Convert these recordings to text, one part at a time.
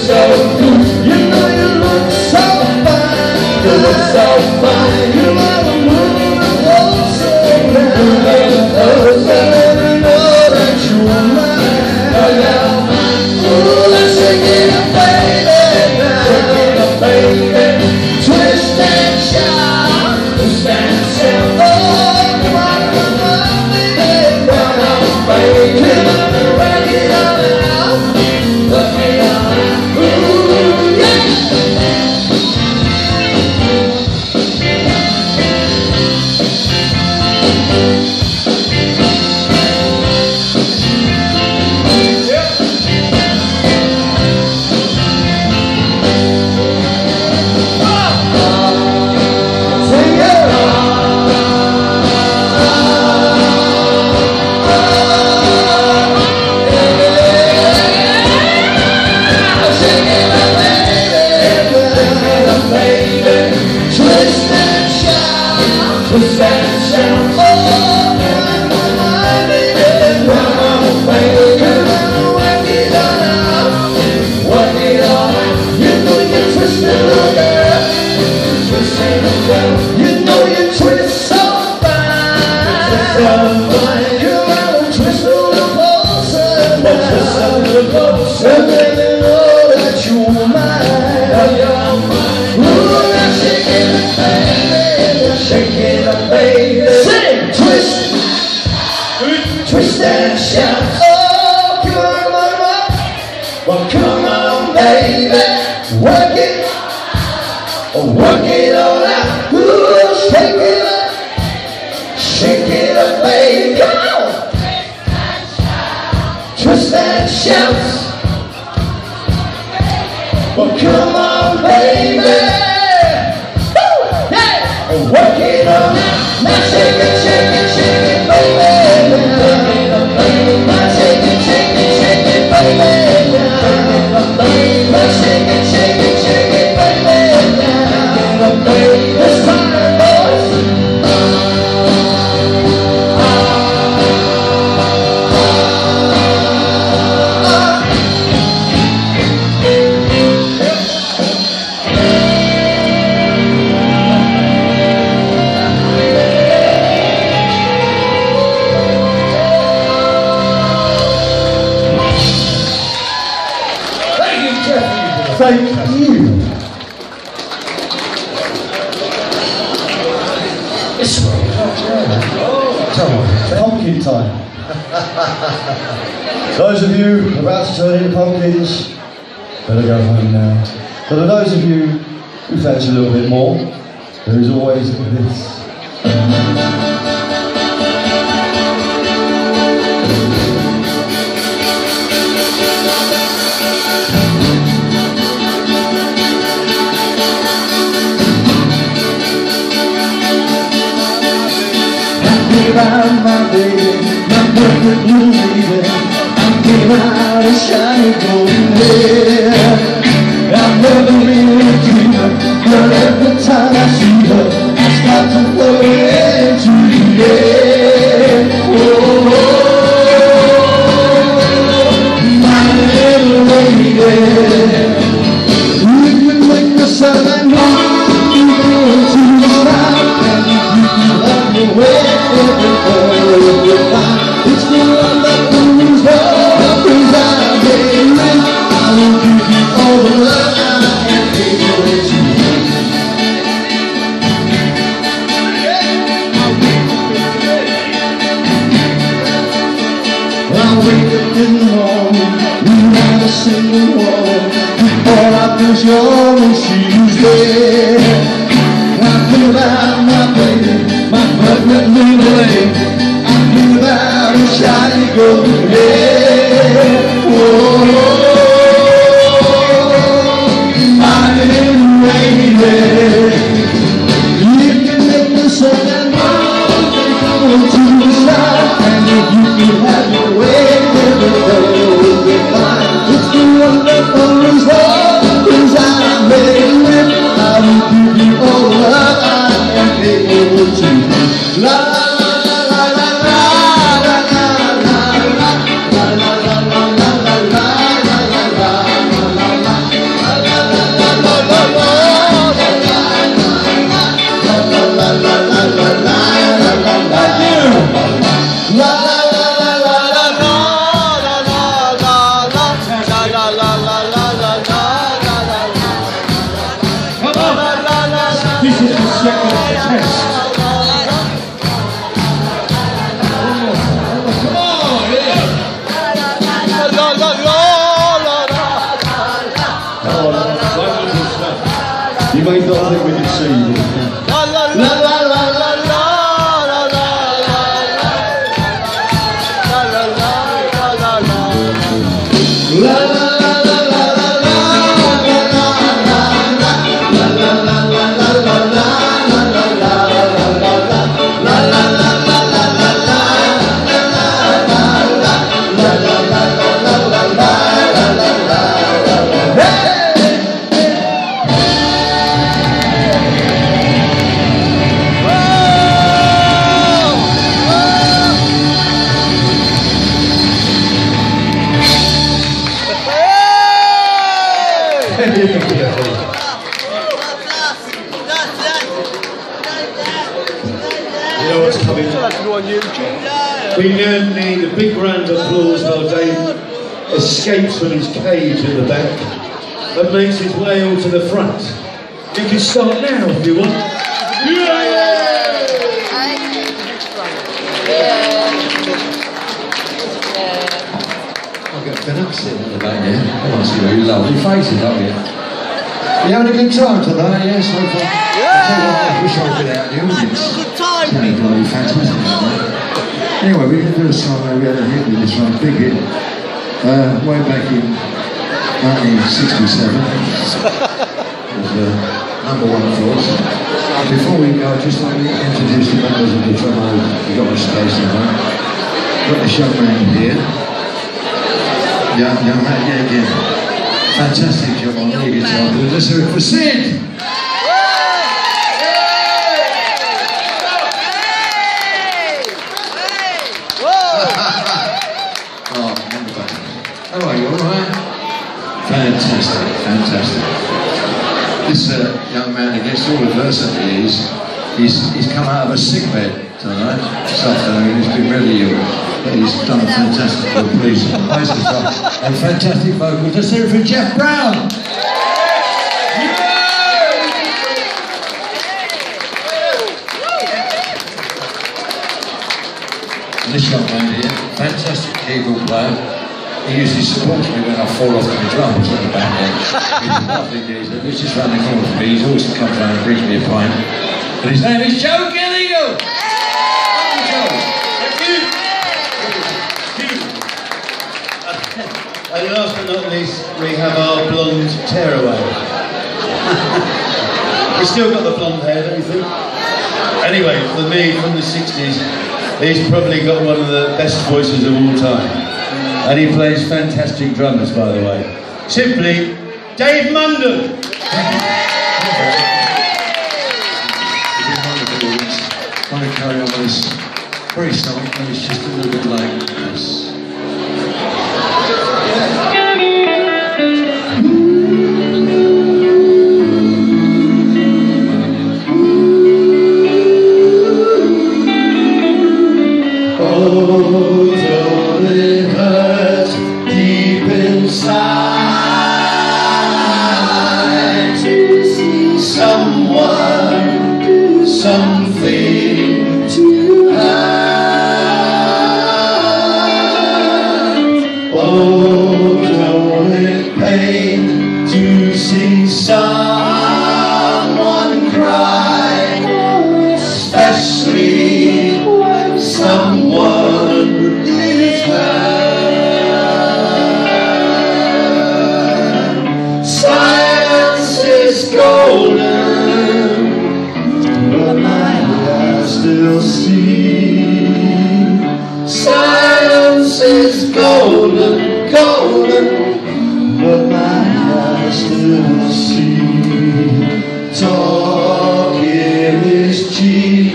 so good. You know you look so fine. You look so fine. You are the moon of closer. Closer. Let me know that you are mine. Ooh, let's shake it up, baby. Shake it up, baby. Twist and shout. Twist and shout. Oh, come on, baby. Come on, baby. Come on, rock it on out. Rock it on out. Ooh, yeah. Twist and shout, oh, come on, baby, come on, baby, come on, work it on out, work it on out. You know you twist it, little girl, twist it, little girl. You know you twist so fine, so fine. Come on, twist a little closer, twist a little closer. Let me know that you're mine, you're mine. Ooh, now shake it, baby, shake it up, baby. Sing, twist, twist and shout. Oh, come on, mama. Well, come on, baby. Work it, oh, work it all out. Ooh, shake it up, baby. Come on. Twist and shout. Well, come on, baby. Work it on, now shake it, baby. Work it on, baby. Now shake it, baby. Now shake it, baby. This time, boys. Thank you. It's pumpkin time. Those of you about to turn into pumpkins, better go home now. But for those of you who fancy a little bit more, there is always this. About my baby, my perfect blue lady. I'm giving out a shiny golden hair. I've never been a dreamer, but every time I see her, I start to float into the air. Oh, my little lady, you can make the sunlight move, you go to the sky, and you can love me well. It's the one that moves all things I made. I will give you all the love I can give to you. I wake up in the morning, without a single one. All I do is yawn when she's there. I think about my baby, my perfect little lady. About a shiny golden hair. Whoa, my little lady, you can make the sun and moon go to the sky, and if you can have your way, everything will be fine. It's the wonderful result, 'cause I made it. I is the second test. Come on, yeah. You may not think we can see you. La la la la la la la la la la la. You know what's coming? We now need a big round of applause while Dave escapes from his cage in the back and makes his way all to the front. You can start now if you want. I'll get fed up sitting in the back here. I want to see your lovely faces, haven't you? You having a good time today, yeah, so far? I wish I could out the audience. Good time. It's bloody fantastic, right? Anyway, we're going to do a song where we had a hit with this one, big hit, way back in 1967. It was #1 for us. Before we go, I'd just like to introduce the members of the tremeloes we've got on stage tonight. Got this young man here. Young man, yeah, again. Fantastic job on the guitar. Let's hear it for Sid! Oh, wonderful. How are you, alright? Fantastic, fantastic. This young man, against all adversity, he's come out of a sick bed tonight, this afternoon. He's been really ill, but he's done a fantastic job, please. And fantastic vocals. Let's hear it for Jeff Brown! And this young man here, fantastic keyboard player. He usually supports me when I fall off my drums at the back end. He's a lovely geezer. He's just round the corner from me. He's always comes round and brings me a pint. And his name is Joe Gilligan. And last but not least, we have our blonde tearaway. We've still got the blonde hair, don't you think? Anyway, for me, from the 60s, he's probably got one of the best voices of all time. And he plays fantastic drums, by the way. Simply, Dave Munden! I want to carry on with this very song, but it's just a little bit like this. Something to have. Oh, don't it pain to see someone cry, especially when someone is hurt. Silence is golden, but my eyes still see. Silence is golden, golden, but my eyes still see. Talking is cheap,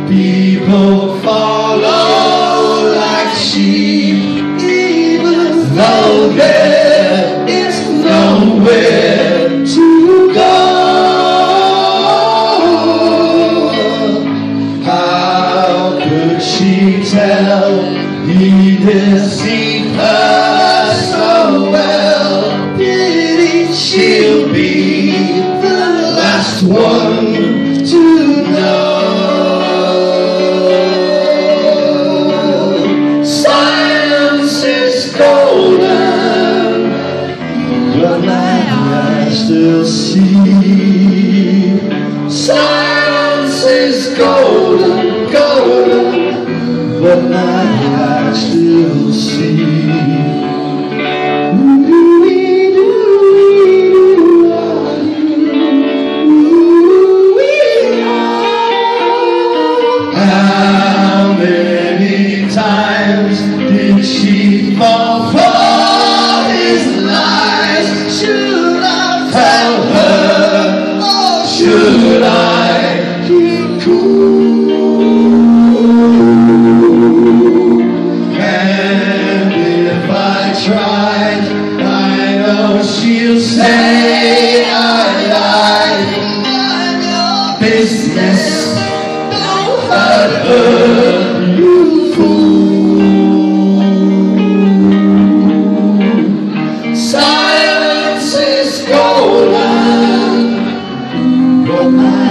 people follow like sheep, even though there is nowhere to go. She tell he deceived her so well. Pity she'll be the last one to my eyes still see. How many times did she fall for his lies? Should I tell her, or should I keep cool? And if I tried, I know she'll say I lied. Business, hurt her, you fool. Silence is golden, but my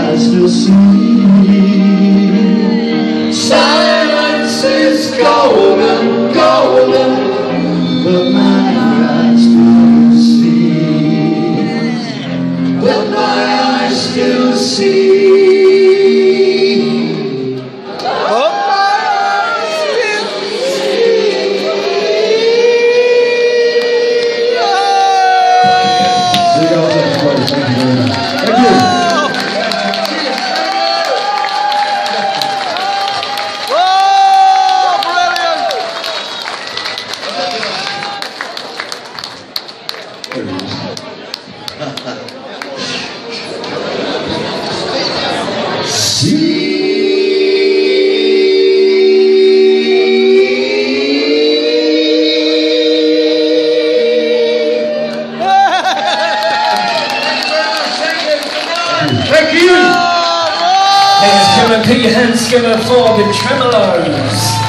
eyes still see. Silence is golden, golden, but my eyes still see. But my eyes still see. Thank you. Ladies and gentlemen, put your hands together for the Tremeloes.